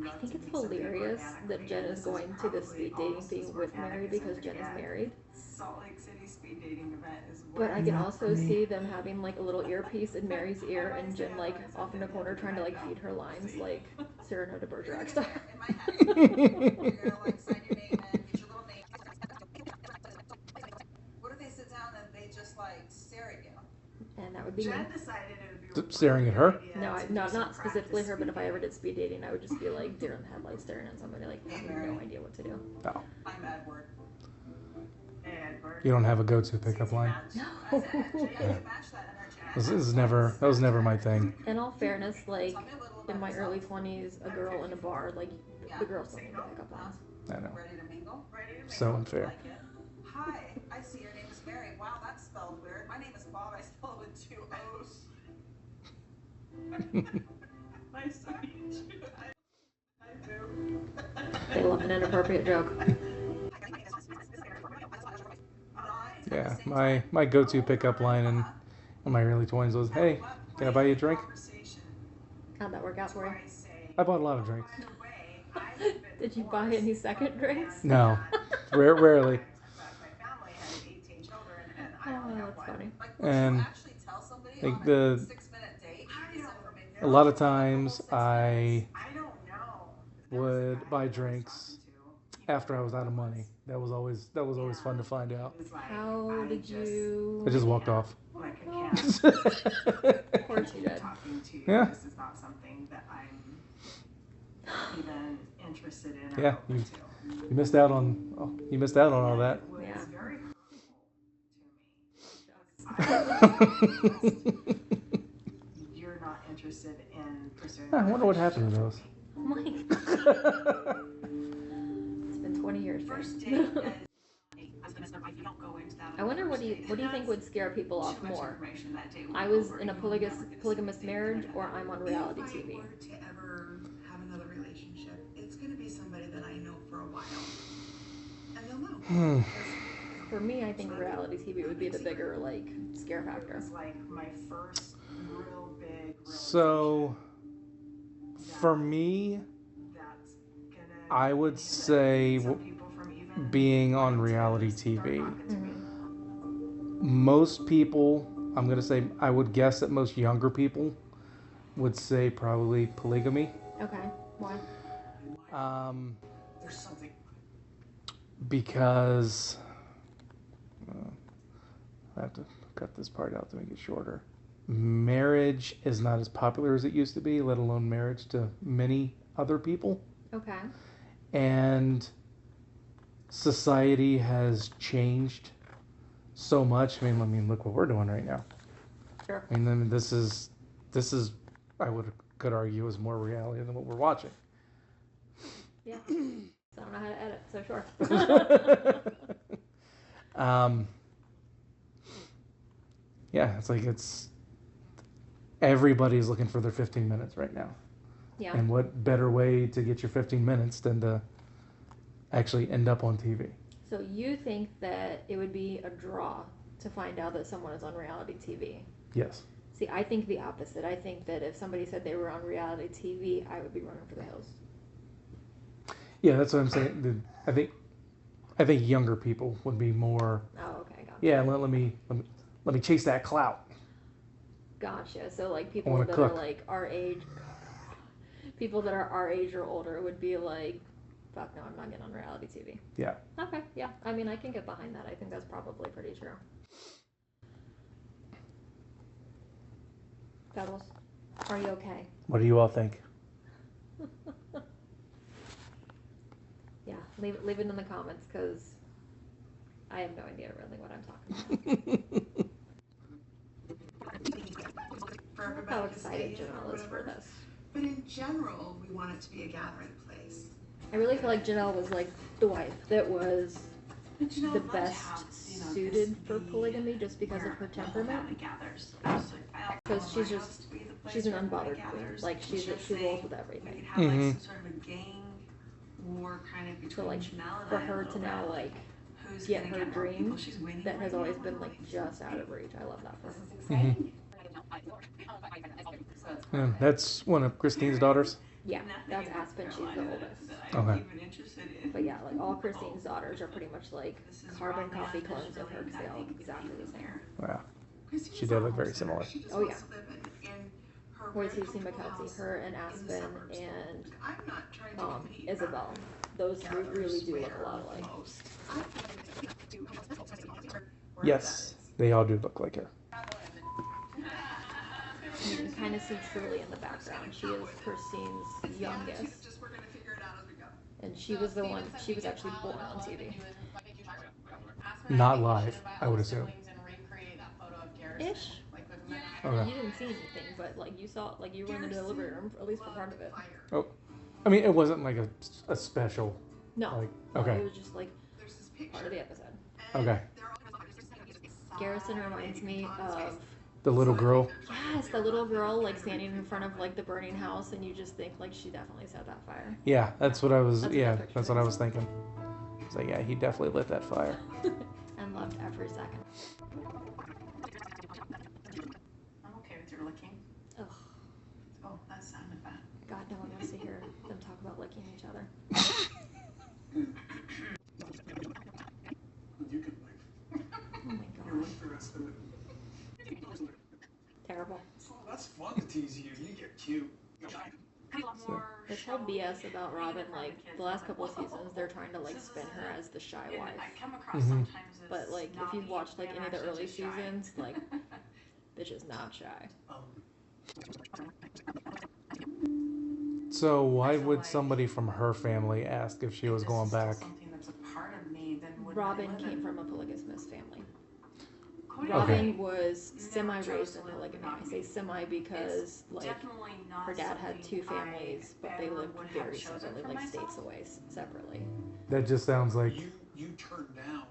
Speaker 2: I think it's hilarious that Jen is going to the speed dating thing with Mary because Jen is married.
Speaker 5: Salt Lake City speed dating event is
Speaker 2: But I can also see them having like a little earpiece in Mary's ear and Jen like off in the corner trying to like feed her lines like Cyrano de Bergerac style.
Speaker 5: in my head. You're gonna like sign your name in, get your little name. What if they sit down and they just like stare at you?
Speaker 2: And that would be me.
Speaker 5: Jen decided it would be
Speaker 7: Staring at her?
Speaker 2: No, not specifically her, but if I ever did speed dating, I would just be like deer in the headlights staring at somebody like I have no idea what to do.
Speaker 7: Oh.
Speaker 5: I'm Edward. Edward.
Speaker 7: You don't have a go-to pickup line?
Speaker 2: No.
Speaker 7: That was never my thing.
Speaker 2: In all fairness, like in my early 20s, a girl in a bar, like the girls don't need to pick up lines.
Speaker 7: I know.
Speaker 5: Ready to mingle? Ready to mingle.
Speaker 7: So unfair.
Speaker 5: Like it? Hi, I see your name is Mary. Wow, that's spelled weird. My name is Bob. I spell it with 2 O's. Nice to meet you. I do.
Speaker 2: They love an inappropriate joke.
Speaker 7: Yeah, my go-to pickup line in my early 20s was, "Hey, can I buy you a drink?"
Speaker 2: How'd that work out for you?
Speaker 7: I bought a lot of drinks.
Speaker 2: Did you buy any second drinks?
Speaker 7: No, rarely.
Speaker 2: Oh, that's funny.
Speaker 7: And like a lot of times I would buy drinks after I was out of money. That was always fun to find out.
Speaker 2: How did you?
Speaker 7: I just walked off.
Speaker 5: Like a
Speaker 7: Yeah.
Speaker 5: cat.
Speaker 2: Of course you did.
Speaker 5: Talking to you.
Speaker 7: Yeah.
Speaker 5: This is not something that I'm even interested in. Or
Speaker 7: Yeah,
Speaker 5: open to.
Speaker 7: You missed out on all that.
Speaker 5: It was
Speaker 2: Yeah.
Speaker 5: very hurtful to me. You're not interested in pursuing.
Speaker 7: I wonder what happened to those.
Speaker 2: Oh my. It's been 20 years.
Speaker 5: First
Speaker 2: Jen.
Speaker 5: date is you don't go into that.
Speaker 2: I wonder what do you think would scare people off more?
Speaker 5: Information that day
Speaker 2: I was in a polygamous marriage, or I'm on reality
Speaker 10: If
Speaker 2: TV.
Speaker 10: I were to ever have another relationship, it's going to be somebody that I know for a while. And they'll know.
Speaker 2: For me, I think reality TV would be the bigger like scare
Speaker 5: It
Speaker 2: factor.
Speaker 5: was like my first real big.
Speaker 7: So, for me,
Speaker 5: That's gonna.
Speaker 7: I would say
Speaker 5: Some people from even
Speaker 7: being on reality TV. most people, I'm going to say, I would guess that most younger people would say probably polygamy.
Speaker 2: Okay. Why?
Speaker 4: There's something.
Speaker 7: Because I have to cut this part out to make it shorter. Marriage is not as popular as it used to be, let alone marriage to many other people.
Speaker 2: Okay.
Speaker 7: And society has changed so much. I mean, look what we're doing right now.
Speaker 2: Sure.
Speaker 7: I mean, this is, I could argue, is more reality than what we're watching.
Speaker 2: Yeah. So I don't know how to edit, so sure.
Speaker 7: Yeah, it's like everybody's looking for their 15 minutes right now.
Speaker 2: Yeah.
Speaker 7: And what better way to get your 15 minutes than to actually end up on TV?
Speaker 2: So you think that it would be a draw to find out that someone is on reality TV?
Speaker 7: Yes.
Speaker 2: See, I think the opposite. I think that if somebody said they were on reality TV, I would be running for the hills.
Speaker 7: Yeah, that's what I'm saying. I think younger people would be more.
Speaker 2: Oh, okay, gotcha.
Speaker 7: Yeah, let me chase that clout.
Speaker 2: Gotcha. So like people that
Speaker 7: cook.
Speaker 2: are like our age, people that are our age or older would be like, fuck no, I'm not getting on reality TV.
Speaker 7: Yeah.
Speaker 2: Okay, yeah. I mean, I can get behind that. I think that's probably pretty true. Pebbles, are you okay?
Speaker 7: What do you all think?
Speaker 2: Yeah, leave it in the comments because I have no idea really what I'm talking about.
Speaker 10: For everybody
Speaker 2: How
Speaker 10: to
Speaker 2: excited
Speaker 10: stay in or
Speaker 2: Janelle is for
Speaker 10: whatever.
Speaker 2: this.
Speaker 10: But in general, we want it to be a gathering place.
Speaker 2: I really feel like Janelle was like the wife that was
Speaker 9: But you know,
Speaker 2: the
Speaker 9: I'd love to
Speaker 2: best
Speaker 9: have,
Speaker 2: suited
Speaker 9: this
Speaker 2: for
Speaker 9: be
Speaker 2: polygamy just because of
Speaker 9: where
Speaker 2: her
Speaker 9: the whole
Speaker 2: temperament.
Speaker 9: family gathers. Absolutely.
Speaker 2: Because she's just she's an unbothered queen. Like she rolls with
Speaker 9: We
Speaker 2: everything.
Speaker 9: could have like some sort of a gang war kind of between
Speaker 2: So like
Speaker 9: Janelle and
Speaker 2: for
Speaker 9: I a
Speaker 2: her
Speaker 9: little
Speaker 2: to now
Speaker 9: bit,
Speaker 2: like
Speaker 9: who's
Speaker 2: get
Speaker 9: gonna
Speaker 2: her
Speaker 9: get more people
Speaker 2: dream
Speaker 9: she's winning
Speaker 2: that has
Speaker 9: right
Speaker 2: always
Speaker 9: now
Speaker 2: been
Speaker 9: in
Speaker 2: like
Speaker 9: life.
Speaker 2: just out of reach. I love that for her.
Speaker 7: Yeah, that's one of Christine's daughters.
Speaker 2: Yeah,
Speaker 9: Nothing
Speaker 2: that's
Speaker 9: in
Speaker 2: Aspen. She's the
Speaker 9: Carolina
Speaker 2: oldest.
Speaker 9: that I'm
Speaker 7: Okay.
Speaker 9: even interested in.
Speaker 2: But yeah, like all Christine's daughters are pretty much like
Speaker 9: This is
Speaker 2: carbon
Speaker 9: raw
Speaker 2: copy
Speaker 9: land, there's
Speaker 2: clones of her
Speaker 9: really
Speaker 2: because they all look
Speaker 9: nothing
Speaker 2: exactly the same.
Speaker 9: here.
Speaker 7: Wow.
Speaker 10: Christine's
Speaker 7: She did
Speaker 10: not
Speaker 7: look very
Speaker 10: homestead.
Speaker 7: similar.
Speaker 10: She just
Speaker 2: Oh,
Speaker 10: wants
Speaker 2: yeah.
Speaker 10: to live in her
Speaker 2: Whereas
Speaker 10: very
Speaker 2: you see
Speaker 10: comfortable
Speaker 2: McKelty,
Speaker 10: house
Speaker 2: her and
Speaker 10: in the
Speaker 2: Aspen
Speaker 10: suburbs.
Speaker 2: and
Speaker 10: I'm not trying to compete.
Speaker 2: Isabel. Those three really do look a lot alike.
Speaker 7: Yes, they all do look like her.
Speaker 2: You can kind of see Shirley in the background. She is Christine's youngest.
Speaker 10: Just we're gonna figure it out as we go.
Speaker 2: And she was the one, she was actually born on TV.
Speaker 7: Not live, I would assume.
Speaker 2: Ish.
Speaker 7: Okay.
Speaker 2: You didn't see anything, but like you saw, like you were in the delivery room, at least for part of it.
Speaker 7: Oh, I mean, it wasn't like a special.
Speaker 2: No.
Speaker 7: Like,
Speaker 2: No,
Speaker 7: okay.
Speaker 2: it was just like part of the episode.
Speaker 7: Okay.
Speaker 2: Garrison reminds me of,
Speaker 7: The little girl.
Speaker 2: yes, the little girl like standing in front of like the burning house, and you just think like she definitely set that fire.
Speaker 7: Yeah, that's what I was.
Speaker 2: That's a
Speaker 7: Yeah,
Speaker 2: good picture.
Speaker 7: that's what I was thinking. It's like, yeah, he definitely lit that fire.
Speaker 2: And loved every second.
Speaker 9: I'm okay with your licking.
Speaker 2: Ugh.
Speaker 9: Oh, that sounded bad.
Speaker 2: God, no one wants to hear them talk about licking each other.
Speaker 4: You can leave.
Speaker 2: Oh my
Speaker 4: You're
Speaker 2: god.
Speaker 4: with the rest of it.
Speaker 2: Terrible.
Speaker 4: Oh, that's fun to tease you. You get cute.
Speaker 2: This whole BS about Robin, like the last couple of seasons, they're trying to like spin her as the shy wife.
Speaker 9: I come across sometimes as
Speaker 2: But like if you've watched like any of the early seasons, like bitch is not shy.
Speaker 7: So why would somebody from her family ask if she was going back?
Speaker 9: Something that's a part of me, then would
Speaker 2: Robin
Speaker 9: I live
Speaker 2: came
Speaker 9: in?
Speaker 2: from a polygamous family.
Speaker 9: Cody
Speaker 2: Robin
Speaker 9: and I
Speaker 2: was
Speaker 9: never
Speaker 2: semi-raised
Speaker 9: chose
Speaker 2: in
Speaker 9: to live
Speaker 2: polygamy.
Speaker 9: with
Speaker 2: I say
Speaker 9: monogamy.
Speaker 2: semi because like
Speaker 9: Definitely not
Speaker 2: her dad had
Speaker 9: something
Speaker 2: two families,
Speaker 9: I
Speaker 2: but they
Speaker 9: ever
Speaker 2: lived
Speaker 9: would have
Speaker 2: very
Speaker 9: chosen
Speaker 2: separately,
Speaker 9: for
Speaker 2: like
Speaker 9: myself.
Speaker 2: states away separately.
Speaker 7: That just sounds like
Speaker 4: You turned down.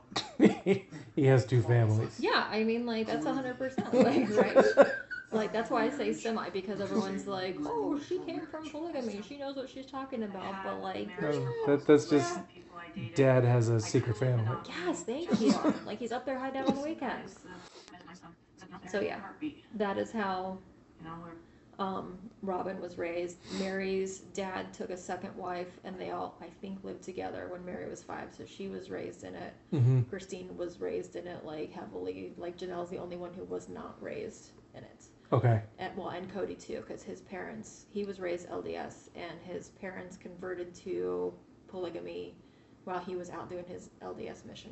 Speaker 7: he has two families.
Speaker 2: Yeah, I mean like that's 100% like right. Like that's why I say semi because everyone's like, oh, she came from polygamy, she knows what she's talking about, but like,
Speaker 7: That's just dad has a secret family.
Speaker 2: yes, thank you. Like he's up there hiding out on the weekends. So yeah, that is how Robin was raised. Mary's dad took a second wife, and they all, I think, lived together when Mary was 5, so she was raised in it.
Speaker 7: Mm-hmm.
Speaker 2: Christine was raised in it, like, heavily. Like, Janelle's the only one who was not raised in it.
Speaker 7: Okay.
Speaker 2: And Cody, too, because his parents, he was raised LDS, and his parents converted to polygamy while he was out doing his LDS mission.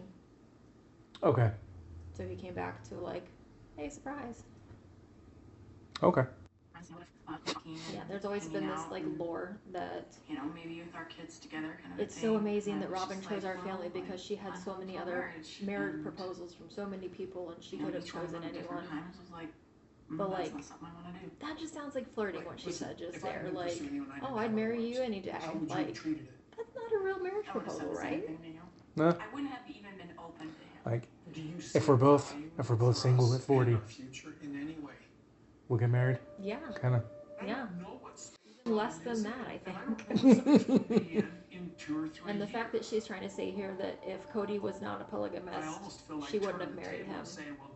Speaker 7: Okay.
Speaker 2: So he came back to, like, hey, surprise.
Speaker 7: Okay.
Speaker 2: Yeah, there's always been this, like, lore that,
Speaker 9: you know, maybe with our kids together kind of
Speaker 2: it's so amazing that Robin chose our family because she had so many other marriage proposals from so many people, and she could have chosen anyone. But, like, that just sounds like flirting, what she said just there. Like, oh, I'd marry you any day. Like, that's not a real marriage proposal, right?
Speaker 7: No.
Speaker 9: I wouldn't have even been open to him.
Speaker 7: Like, if we're both single at 40, we'll get married.
Speaker 2: Yeah.
Speaker 7: Kind of.
Speaker 2: Yeah. Even less than that, I think. And the fact that she's trying to say here that if Cody was not a polygamist, she wouldn't have married him,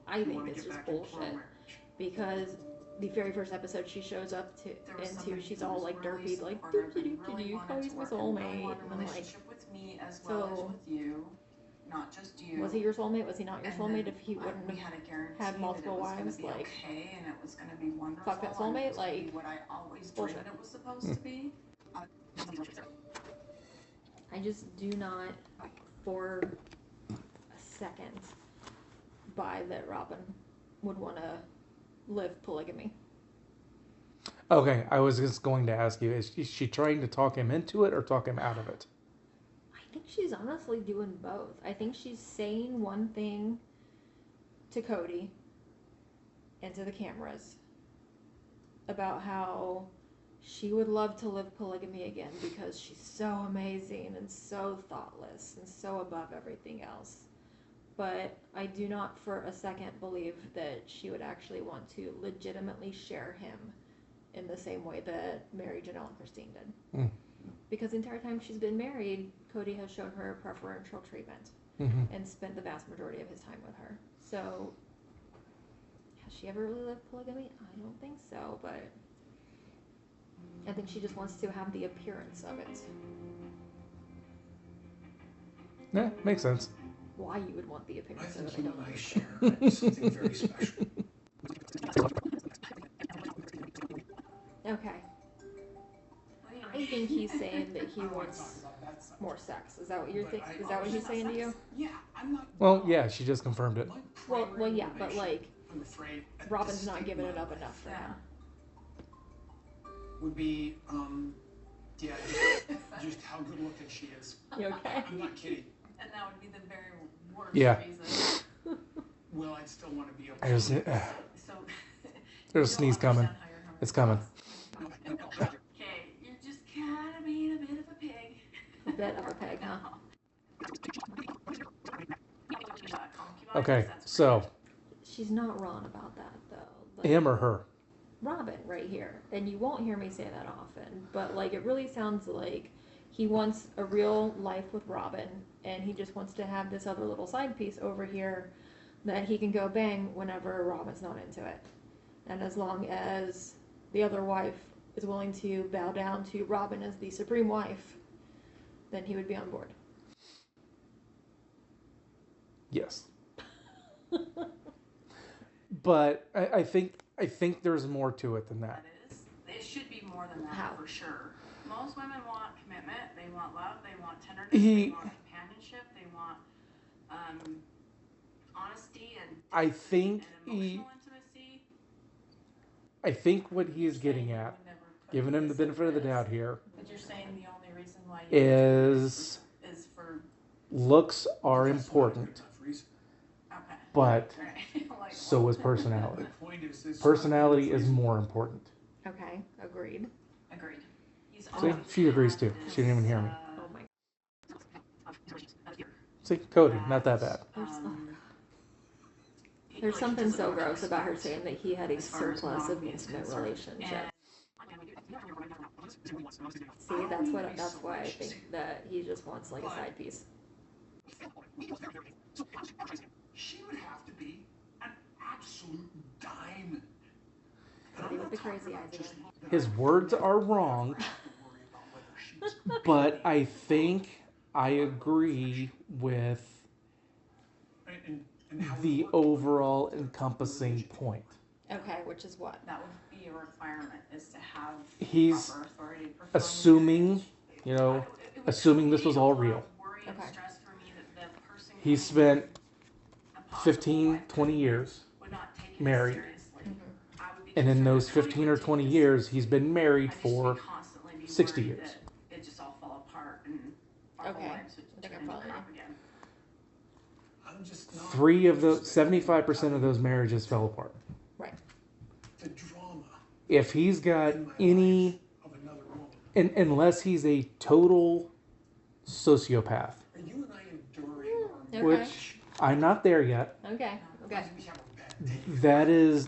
Speaker 2: I think is just bullshit. Because the very first episode she shows up into, she's all like derpy, like, do-do-do-do-do, Cody's my soulmate. And I'm like, so,
Speaker 9: not just you.
Speaker 2: was he your soulmate? Was he not your soulmate if he wouldn't have had multiple wives? Like,
Speaker 9: okay, and it was gonna be wonderful.
Speaker 2: Fuck that soulmate? Like,
Speaker 9: what I always
Speaker 2: bullshit.
Speaker 9: dreamed it was supposed to be.
Speaker 2: I just do not, for a second, buy that Robin would want to live polygamy.
Speaker 7: Okay, I was just going to ask you, is she trying to talk him into it or talk him out of it?
Speaker 2: I think she's honestly doing both. I think she's saying one thing to Cody and to the cameras about how she would love to live polygamy again because she's so amazing and so thoughtless and so above everything else. But I do not for a second believe that she would actually want to legitimately share him in the same way that Mary, Janelle, and Christine did.
Speaker 7: Mm.
Speaker 2: Because the entire time she's been married, Cody has shown her preferential treatment and spent the vast majority of his time with her. So, has she ever really lived polygamy? I don't think so, but I think she just wants to have the appearance of it.
Speaker 7: Yeah, makes sense.
Speaker 2: Why you would want the
Speaker 4: I
Speaker 2: appearance of
Speaker 4: think
Speaker 2: it,
Speaker 4: you
Speaker 2: I
Speaker 4: and
Speaker 2: don't
Speaker 4: I
Speaker 2: know.
Speaker 4: share something very special.
Speaker 2: Okay. I think he's saying that he wants more sex. Is that what you're Is that what he's saying to you?
Speaker 4: Yeah, I'm not.
Speaker 7: Well, yeah, she just confirmed it.
Speaker 2: Well, yeah, but like,
Speaker 4: I'm afraid at
Speaker 2: Robin's
Speaker 4: this
Speaker 2: not
Speaker 4: state
Speaker 2: giving
Speaker 4: in
Speaker 2: it
Speaker 4: my
Speaker 2: up
Speaker 4: life
Speaker 2: enough for him.
Speaker 4: Would be, yeah, just how good looking she is.
Speaker 2: You okay?
Speaker 4: I'm not kidding.
Speaker 9: And that would be the very worst
Speaker 7: Yeah.
Speaker 9: reason.
Speaker 4: Well, I'd still want to be able to.
Speaker 7: There's,
Speaker 9: So,
Speaker 7: there's a sneeze coming. It's coming.
Speaker 9: okay, you're just kind of being a bit of a pig.
Speaker 2: A bit of a pig, huh?
Speaker 7: Okay, so
Speaker 2: She's not wrong about that, though. Like,
Speaker 7: him or her?
Speaker 2: Robin right here. And you won't hear me say that often, but like it really sounds like he wants a real life with Robin and he just wants to have this other little side piece over here that he can go bang whenever Robin's not into it. And as long as the other wife is willing to bow down to Robin as the supreme wife, then he would be on board.
Speaker 7: Yes. But I think there's more to it than that.
Speaker 9: That is. It should be more than that
Speaker 2: How?
Speaker 9: for sure. Most women want commitment. They want love. They want tenderness.
Speaker 7: He-
Speaker 9: They want companionship. They want honesty and
Speaker 7: I think
Speaker 9: and emotional intimacy.
Speaker 7: I think what he is getting at, giving him the benefit of the doubt here,
Speaker 9: But you're saying the only reason why
Speaker 7: is
Speaker 9: for
Speaker 7: looks are important,
Speaker 9: okay.
Speaker 7: but
Speaker 9: Right. Like,
Speaker 7: so is personality.
Speaker 4: The point is this.
Speaker 7: Personality is more important.
Speaker 2: Okay, agreed.
Speaker 9: agreed. He's
Speaker 7: See,
Speaker 9: always
Speaker 7: she agrees
Speaker 9: had
Speaker 7: too.
Speaker 9: this,
Speaker 7: She didn't even hear me.
Speaker 2: Oh my.
Speaker 7: See, Cody, not that bad.
Speaker 2: There's something so gross about her saying that he had a surplus of intimate relationships. See, that's why I think that he just wants like a side piece.
Speaker 4: She would have to be an absolute diamond. And
Speaker 2: Cody
Speaker 4: I'm
Speaker 2: the crazy eyes again.
Speaker 7: His words are wrong, but I think I agree with the overall encompassing point.
Speaker 2: Okay, which is what?
Speaker 8: That would be a requirement, is to have
Speaker 7: He's
Speaker 8: proper authority to perform
Speaker 7: assuming,
Speaker 8: the
Speaker 7: you know, assuming this was all real.
Speaker 2: Okay.
Speaker 7: He spent 15, 20 years married. And in those 15 or 20 years, he's been married for 60 years.
Speaker 8: It just all fall apart and our
Speaker 2: Okay.
Speaker 8: whole lives would
Speaker 2: I think
Speaker 8: turn
Speaker 2: I
Speaker 8: into
Speaker 2: follow you.
Speaker 8: crap again.
Speaker 4: I'm just not
Speaker 7: 3 of those,
Speaker 4: interested
Speaker 7: 75% of those marriages fell apart.
Speaker 2: Right.
Speaker 4: the drama
Speaker 7: If he's got
Speaker 4: in my
Speaker 7: any,
Speaker 4: life of another woman.
Speaker 7: unless he's a total sociopath,
Speaker 4: Are you and I enduring our
Speaker 2: Okay.
Speaker 7: which I'm not there yet.
Speaker 2: Okay. Okay.
Speaker 4: we have a bad day?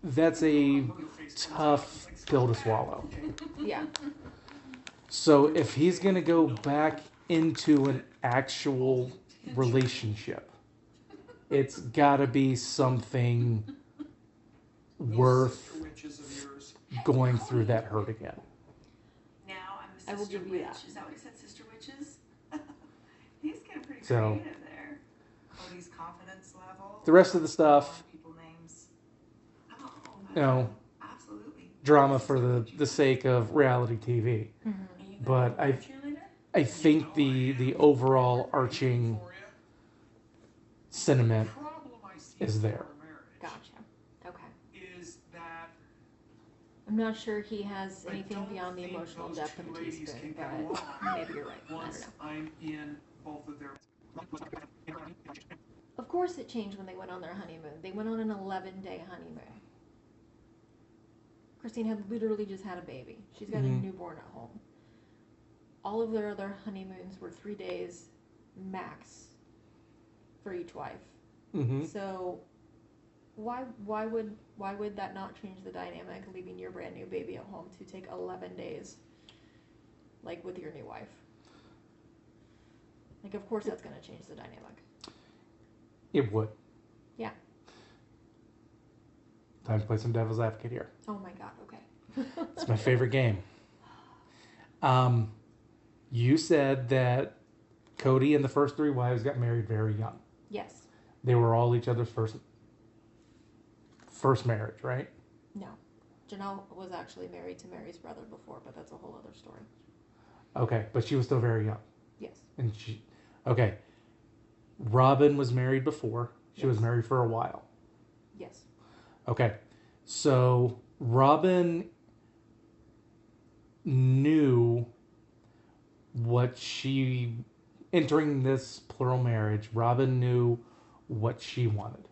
Speaker 7: That's a tough pill to swallow.
Speaker 2: Yeah.
Speaker 7: So if he's gonna go back into an actual relationship, it's gotta be something worth
Speaker 4: Witches of yours.
Speaker 7: going through that hurt again.
Speaker 9: Now I'm a sister
Speaker 2: I will give you
Speaker 9: witch.
Speaker 2: that.
Speaker 9: Is that what he said, sister witches? He's getting pretty
Speaker 7: So-
Speaker 9: creative there.
Speaker 10: Cody's confidence level.
Speaker 7: The rest of the stuff,
Speaker 10: People names.
Speaker 9: Oh,
Speaker 7: you know,
Speaker 9: absolutely.
Speaker 7: drama for the sake of reality TV. But I think the overall arching sentiment
Speaker 4: Problem I see
Speaker 7: is
Speaker 4: with
Speaker 7: there.
Speaker 4: our marriage
Speaker 2: Gotcha. Okay.
Speaker 4: is that
Speaker 2: I'm not sure he has
Speaker 4: I
Speaker 2: anything
Speaker 4: don't
Speaker 2: beyond the
Speaker 4: think
Speaker 2: emotional
Speaker 4: those
Speaker 2: depth
Speaker 4: two
Speaker 2: of a
Speaker 4: ladies
Speaker 2: teaspoon,
Speaker 4: can
Speaker 2: but
Speaker 4: get along
Speaker 2: maybe you're right. I don't
Speaker 4: once
Speaker 2: know.
Speaker 4: I'm in both of their.
Speaker 2: Of course it changed when they went on their honeymoon. They went on an 11-day honeymoon. Christine had literally just had a baby. She's got a newborn at home. All of their other honeymoons were 3 days max for each wife.
Speaker 7: Mm-hmm.
Speaker 2: So why would that not change the dynamic, leaving your brand new baby at home to take 11 days like with your new wife? Like, of course that's going to change the dynamic.
Speaker 7: It would.
Speaker 2: Yeah.
Speaker 7: Time to play some devil's advocate here.
Speaker 2: Oh my god, okay.
Speaker 7: It's my favorite game. You said that Cody and the first 3 wives got married very young.
Speaker 2: Yes.
Speaker 7: They were all each other's first marriage, right?
Speaker 2: No. Janelle was actually married to Mary's brother before, but that's a whole other story.
Speaker 7: Okay, but she was still very young.
Speaker 2: Yes.
Speaker 7: And okay. Robin was married before. She was
Speaker 2: Yes.
Speaker 7: married for a while.
Speaker 2: Yes.
Speaker 7: Okay. So Robin knew what she, entering this plural marriage, Robin knew what she wanted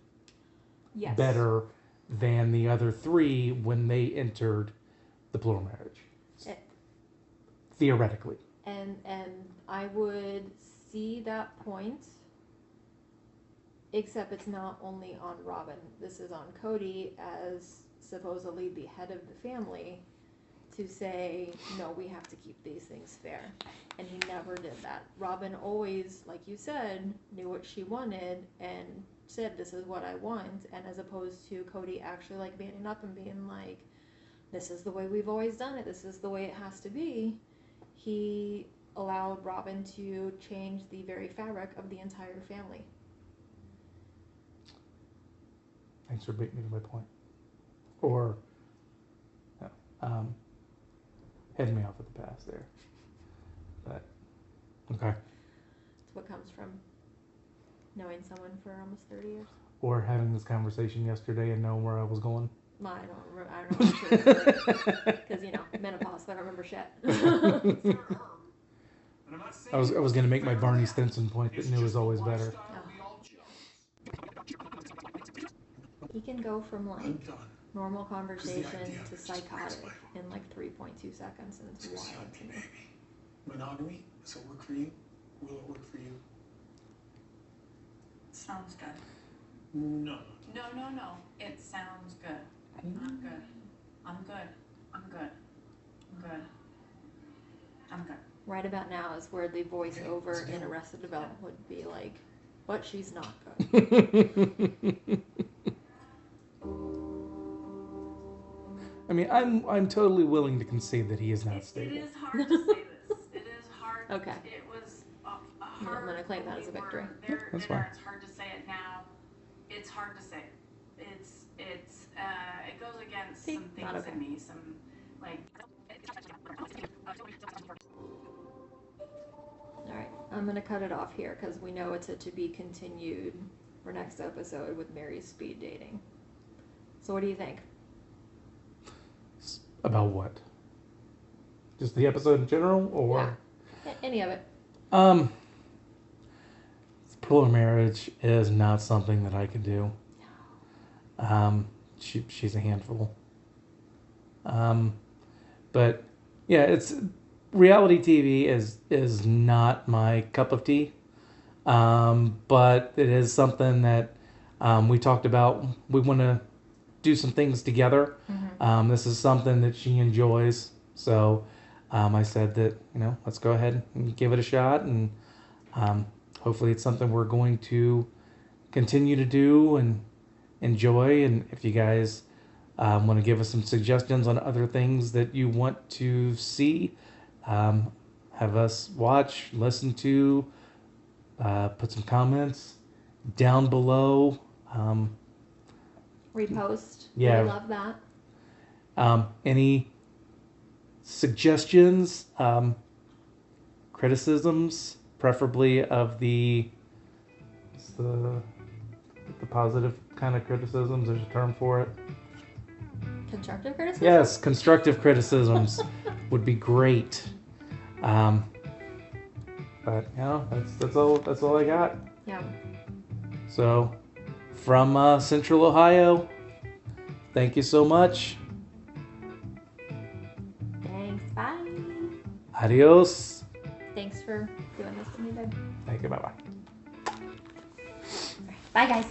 Speaker 2: Yes.
Speaker 7: better than the other 3 when they entered the plural marriage.
Speaker 2: Eh.
Speaker 7: Theoretically.
Speaker 2: And I would see that point, except it's not only on Robin. This is on Cody as supposedly the head of the family to say, no, we have to keep these things fair. And he never did that. Robin always, like you said, knew what she wanted and said, this is what I want. And as opposed to Cody actually like manning up and being like, this is the way we've always done it. This is the way it has to be. He allowed Robin to change the very fabric of the entire family.
Speaker 7: Thanks for beating me to my point. Or heading me off at the pass there. But okay.
Speaker 2: It's what comes from knowing someone for almost 30 years.
Speaker 7: Or having this conversation yesterday and knowing where I was going.
Speaker 2: Well, I don't know because, you know, menopause, I don't remember shit.
Speaker 7: I was going to make my Barney Stinson point that new is always better.
Speaker 2: He can go from like
Speaker 4: I'm done.
Speaker 2: normal conversation
Speaker 4: idea
Speaker 2: to
Speaker 4: just breaks
Speaker 2: psychotic
Speaker 4: my heart.
Speaker 2: in like 3.2 seconds, and it's
Speaker 4: This is
Speaker 2: wild to
Speaker 4: happy,
Speaker 2: me.
Speaker 4: baby. Monogamy, does it work for you? Will it work for you?
Speaker 8: Sounds good.
Speaker 4: No.
Speaker 8: No. It sounds good. I'm good. I'm good. I'm good. I'm good. I'm good.
Speaker 2: Right about now is where the voiceover in Arrested Development would be like, but she's not good.
Speaker 7: I mean, I'm totally willing to concede that he is not
Speaker 8: It
Speaker 7: stable.
Speaker 8: is hard to say this. It is hard.
Speaker 2: Okay.
Speaker 8: It was a
Speaker 2: I'm
Speaker 8: hard.
Speaker 2: gonna claim that as a victory.
Speaker 8: There,
Speaker 7: That's
Speaker 8: there,
Speaker 7: fine.
Speaker 8: it's hard to say it now. It's hard to say. It goes against
Speaker 2: See?
Speaker 8: some things
Speaker 2: Not okay.
Speaker 8: in me. Some like.
Speaker 2: All right, I'm gonna cut it off here because we know it's a to be continued for next episode with Mary's speed dating. So what do you think?
Speaker 7: About what? Just the episode in general, or
Speaker 2: Any of it?
Speaker 7: Plural marriage is not something that I can do. She's a handful. But yeah, it's reality TV is not my cup of tea. But it is something that we talked about. We want to do some things together.
Speaker 2: Mm-hmm.
Speaker 7: This is something that she enjoys. So I said that, let's go ahead and give it a shot. And hopefully it's something we're going to continue to do and enjoy. And if you guys want to give us some suggestions on other things that you want to see, have us watch, listen to, put some comments down below.
Speaker 2: Repost.
Speaker 7: Yeah.
Speaker 2: We love that.
Speaker 7: Any suggestions, criticisms, preferably of the positive kind of criticisms. There's a term for it.
Speaker 2: Constructive criticism?
Speaker 7: Yes, constructive criticisms would be great. But that's all I got.
Speaker 2: Yeah.
Speaker 7: So, from Central Ohio, thank you so much.
Speaker 2: Thanks. Bye.
Speaker 7: Adios.
Speaker 2: Thanks for doing this with me, babe.
Speaker 7: Thank you. Bye bye.
Speaker 2: Bye, guys.